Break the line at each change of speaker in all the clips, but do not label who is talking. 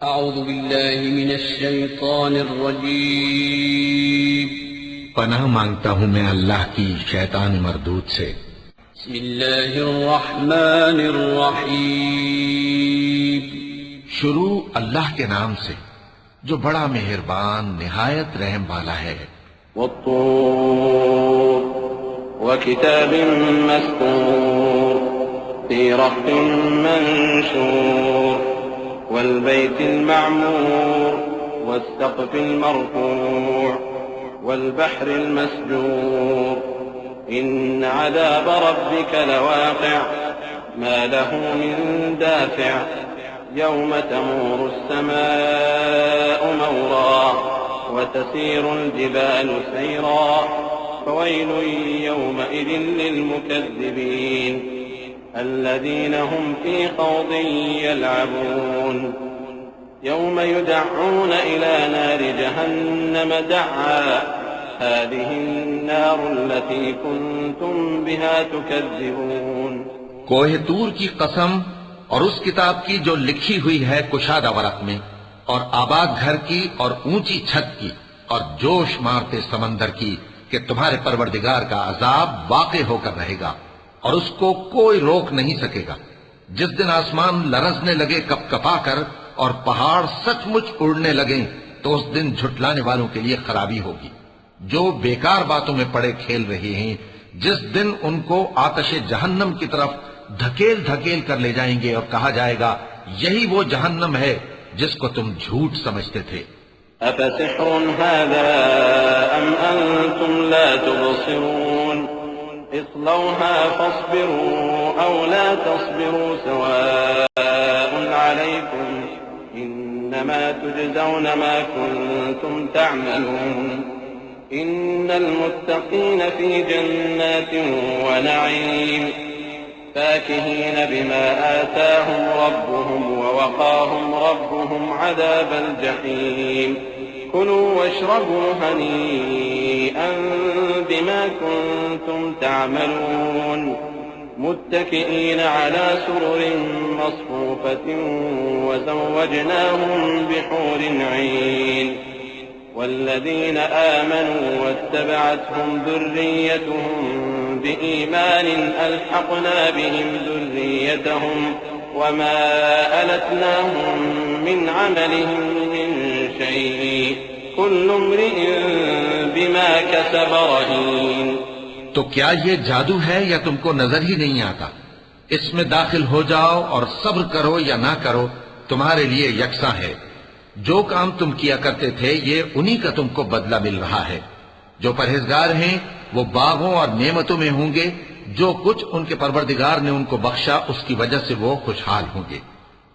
अऊज़ु बिल्लाहि मिनश शैतानिर रजीम।
पनाह मांगता हूँ मैं अल्लाह की शैतान मरदूद से।
बिस्मिल्लाहिर रहमानिर रहीम।
शुरू अल्लाह के नाम से जो बड़ा मेहरबान निहायत रहम वाला है।
वत्तूर व किताबिन मस्तूर फी रक़्क़िन मंशूर वल बैतिल मअमूर वस्सक़्फ़िल मरफ़ूअ वल बहरिल मस्जूर इन्न अज़ाब रब्बिका लवाक़िअ मा लहू मिन दाफ़िअ यौम तमूरु अस्समाअु मौरा वतसीरुल जिबालु सैरा फवैलुन यौमइज़िन लिलमुकज़्ज़िबीन الذين هم في خوض يلعبون يوم يدعون إلى نار جهنم دعا هذه النار التي كنتم بها تكذبون।
कोहे तूर की कसम और उस किताब की जो लिखी हुई है कुशादा वरक में, और आबाद घर की और ऊंची छत की और जोश मारते समंदर की कि तुम्हारे परवरदिगार का अजाब वाक़े होकर रहेगा और उसको कोई रोक नहीं सकेगा। जिस दिन आसमान लरजने लगे कपकपा कर और पहाड़ सचमुच उड़ने लगे तो उस दिन झुटलाने वालों के लिए खराबी होगी जो बेकार बातों में पड़े खेल रहे हैं। जिस दिन उनको आतशे जहन्नम की तरफ धकेल धकेल कर ले जाएंगे और कहा जाएगा यही वो जहन्नम है जिसको तुम झूठ समझते थे।
अफसिह्रुन हाज़ा अम अंतुम ला तुबसिरून इस्लौहा फस्बिरू औ ला तस्बिरू सवाउन अलैकुम इन्नमा तुजज़ौन मा कुंतुम तअमलून इन्नल मुत्तक़ीन फी जन्नातिन व नईम फाकिहीन बिमा आताहुम रब्बुहुम व वक़ाहुम रब्बुहुम अज़ाबल जहीम कुलू वश्रबू हनीअन बिमा कुंतुम तअमलून मुत्तकिईन अला सुरुरिन मस्फूफ़तिन व ज़व्वजनाहुम बिहूरिन ईन वल्लज़ीन आमनू वत्तबअतहुम ذُرِّيَّتُهُم بإيمان ألحقنا بهم ذريتهم وما ألتناهم من عملهم من شيء كل امرئ بما كسب رهين।
तो क्या ये जादू है या तुमको नजर ही नहीं आता? इसमें दाखिल हो जाओ और सब्र करो या ना करो तुम्हारे लिए यकसा है। जो काम तुम किया करते थे ये उन्हीं का तुमको बदला मिल रहा है। जो परहेजगार हैं वो बागों और नेमतों में होंगे। जो कुछ उनके परवरदिगार ने उनको बख्शा उसकी वजह से वो खुशहाल होंगे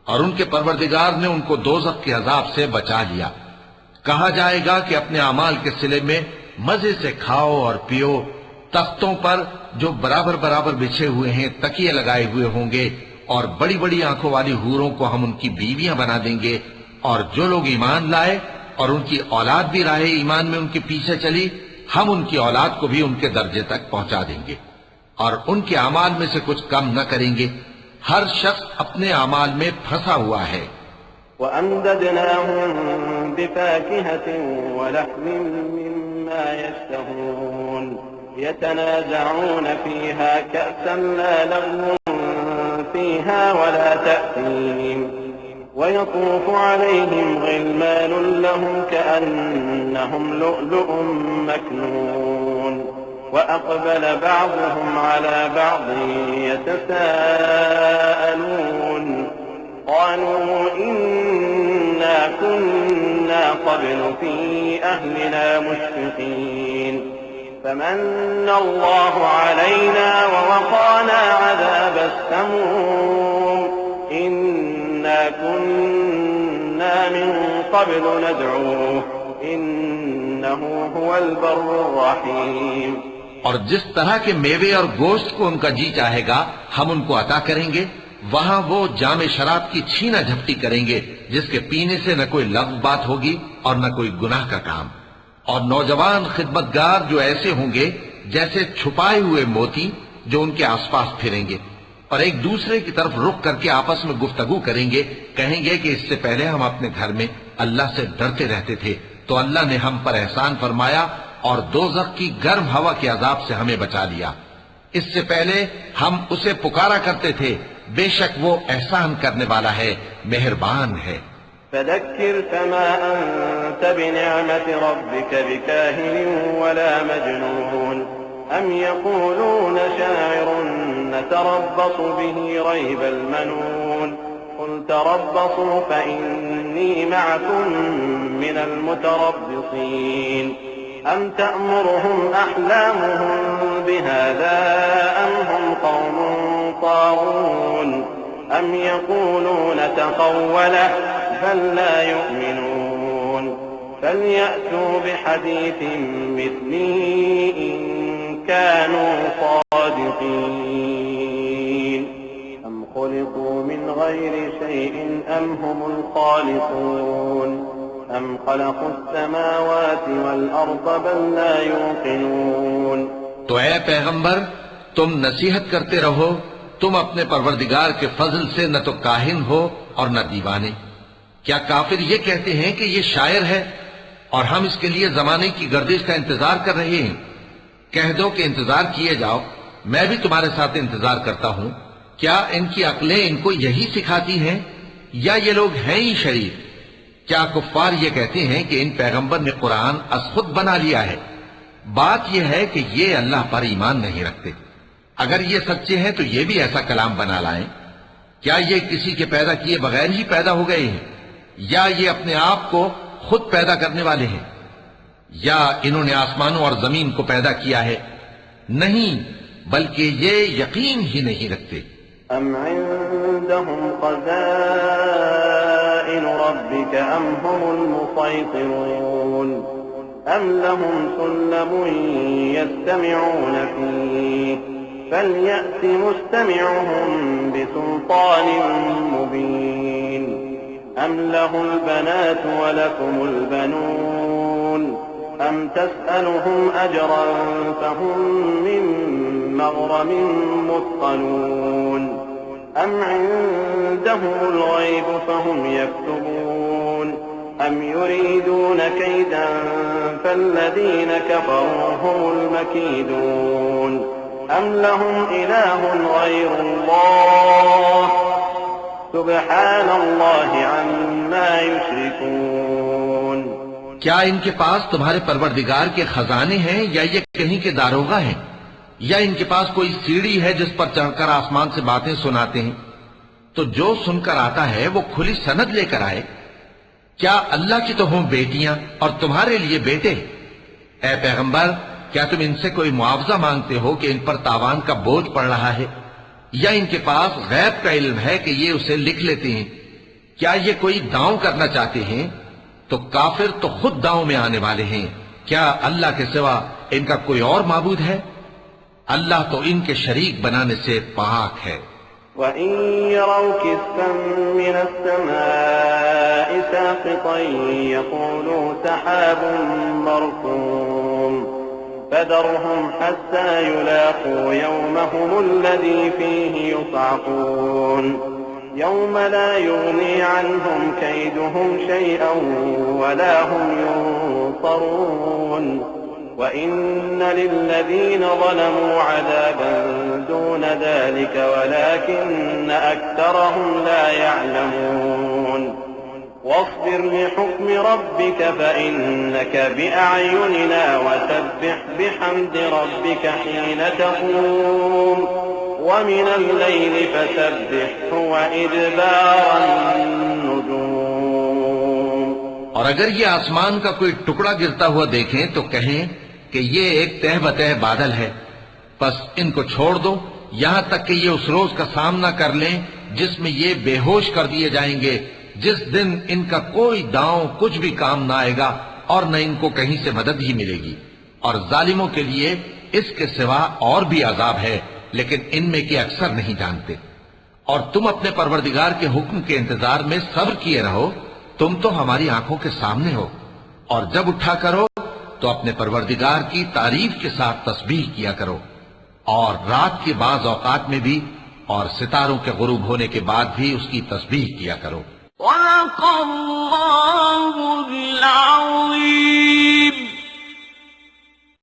और उनके परवरदिगार ने उनको दोज़ख के अजाब से बचा लिया। कहा जाएगा कि अपने अमाल के सिले में मजे से खाओ और पियो। तख्तों पर जो बराबर बराबर बिछे हुए हैं तकिए लगाए हुए होंगे और बड़ी बड़ी आंखों वाली हूरों को हम उनकी बीवियां बना देंगे। और जो लोग ईमान लाए और उनकी औलाद भी राहे ईमान में उनके पीछे चली हम उनकी औलाद को भी उनके दर्जे तक पहुंचा देंगे और उनके अमाल में से कुछ कम न करेंगे। हर शख्स अपने अमाल में फंसा हुआ है।
वअमददनाहुम बिफाकिहतिन वलहमिन मिम्मा यश्तहून यतनाज़ऊन फीहा कअसन ला लग़्वुन फीहा वला तअसीम वयतूफ़ु अलैहिम ग़िल्मानुन लहुम कअन्नहुम लुअलुअुम मकनून वअक़बल बअज़ुहुम अला बअज़िन यतसाअलून क़ालू इन्ना कुन्ना क़ब्लु फ़ी अहलिना मुश्फ़िक़ीन फ़मन्न अल्लाहु अलैना ववक़ाना अज़ाबस समूम इन्ना कुन्ना मिन क़ब्लु नदऊह इन्नहु हुवल बर्रुर रहीम।
और जिस तरह के मेवे और गोश्त को उनका जी चाहेगा हम उनको अता करेंगे। वहां वो जामे शराब की छीना झपटी करेंगे जिसके पीने से न कोई लग़्व बात होगी और न कोई गुनाह का काम। और नौजवान खिदमतगार जो ऐसे होंगे जैसे छुपाए हुए मोती जो उनके आसपास फिरेंगे। और एक दूसरे की तरफ रुख करके आपस में गुफ्तगू करेंगे, कहेंगे कि इससे पहले हम अपने घर में अल्लाह से डरते रहते थे, तो अल्लाह ने हम पर एहसान फरमाया और दोज़ख की गर्म हवा के अजाब से हमें बचा लिया। इससे पहले हम उसे पुकारा करते थे, बेशक वो एहसान करने वाला है, मेहरबान है।
फदक्किर फमा अंत बिनिअमति रब्बिक बिकाहिन वला मजनून अम यक़ूलून शाइरुन नतरब्बसु बिही रैबल मनून कुल तरब्बसू फइन्नी मअकुम मिनल मुतरब्बिसीन अम तअमुरुहुम अहलामुहुम बिहाज़ा अम हुम क़ौमुन ताग़ून अम यक़ूलून तक़व्वलह बल ला युमिनून फलयअतू बिहदीसिन मिस्लिही इन कानू सादिक़ीन अम खुलिक़ू मिन गैरि शैइन अम हुमुल खालिक़ून अम खलक़ुस समावाति वल अर्ज़ बल ला यूक़िनून।
तो ऐ पैगंबर, तुम नसीहत करते रहो, तुम अपने परवरदिगार के फजल से न तो काहिन हो और न दीवाने। क्या काफिर ये कहते हैं कि ये शायर है और हम इसके लिए जमाने की गर्दिश का इंतजार कर रहे हैं? कह दो कि इंतजार किए जाओ, मैं भी तुम्हारे साथ इंतजार करता हूं। क्या इनकी अक्लें इनको यही सिखाती हैं या ये लोग हैं ही शरीफ? क्या कुफ्फार ये कहते हैं कि इन पैगंबर ने कुरान अस खुद बना लिया है? बात यह है कि ये अल्लाह पर ईमान नहीं रखते। अगर ये सच्चे हैं तो ये भी ऐसा कलाम बना लाएं। क्या ये किसी के पैदा किए बगैर ही पैदा हो गए हैं, या ये अपने आप को खुद पैदा करने वाले हैं, या इन्होंने आसमानों और जमीन को पैदा किया है? नहीं, बल्कि ये यकीन ही नहीं रखते।
अम इंदहुम ख़ज़ाइनु रब्बिक अम हुमुल मुसैतिरून अम लहुम सुल्लमुन यस्तमिऊन फीह फलयअति मुस्तमिउहुम बिसुल्तानिन मुबीन अम लहुल बनातु व लकुमुल बनून अम तस्अलुहुम अजरन फहुम मिन मग़रमिन मुस्क़लून अम इंदहुमुल ग़ैब फहुम यक्तुबून अम युरीदून कैदन फल्लज़ीन कफ़रू हुमुल मकीदून अम लहुम इलाहुन ग़ैरुल्लाह सुब्हानल्लाहि अम्मा युश्रिकून।
क्या इनके पास तुम्हारे परवरदिगार के खजाने हैं, या ये कहीं के दारोगा हैं, या इनके पास कोई सीढ़ी है जिस पर चढ़कर आसमान से बातें सुनाते हैं? तो जो सुनकर आता है वो खुली सनद लेकर आए। क्या अल्लाह की तो हों बेटियां और तुम्हारे लिए बेटे? ऐ पैगंबर, क्या तुम इनसे कोई मुआवजा मांगते हो कि इन पर तावान का बोझ पड़ रहा है, या इनके पास गैब का इल्म है कि ये उसे लिख लेते हैं? क्या ये कोई दांव करना चाहते हैं? तो काफिर तो खुद दांव में आने वाले हैं। क्या अल्लाह के सिवा इनका कोई और माबूद है? अल्लाह तो इनके शरीक बनाने से पाक है।
वइन यरौ किस्फन मिनस समाइ साक़ितन यक़ूलू सहाबुन मरकूम फदरहुम हत्ता युलाक़ू यौमहुमुल्लज़ी फ़ीहि युस्अक़ून यौम ला युग़नी अन्हुम कैदुहुम शैअन वला हुम युनصरून वइन्न लिल्लज़ीन ज़लमू अज़ाबन दून ज़ालिक वलाकिन्न अक्सरहुम ला यअलमून वस्बिर लिहुक्मि रब्बिक फ़इन्नक बिअअयुनिना वसब्बिह बिहम्दि रब्बिक हीन तक़ूम वमिनल लैलि फसब्बिहु वइदबारन नुजूम।
और अगर ये आसमान का कोई टुकड़ा गिरता हुआ देखें तो कहें कि ये एक तह बतह बादल है, बस इनको छोड़ दो यहां तक कि ये उस रोज का सामना कर लें जिसमें ये बेहोश कर दिए जाएंगे, जिस दिन इनका कोई दांव कुछ भी काम ना आएगा और न इनको कहीं से मदद ही मिलेगी। और जालिमों के लिए इसके सिवा और भी अजाब है, लेकिन इनमें के अक्सर नहीं जानते। और तुम अपने परवरदिगार के हुक्म के इंतजार में सब्र किए रहो, तुम तो हमारी आंखों के सामने हो। और जब उठा करो तो अपने परवरदिगार की तारीफ के साथ तस्बीह किया करो, और रात के बाज औकात में भी और सितारों के गुरूब होने के बाद भी उसकी तस्बीह किया करो।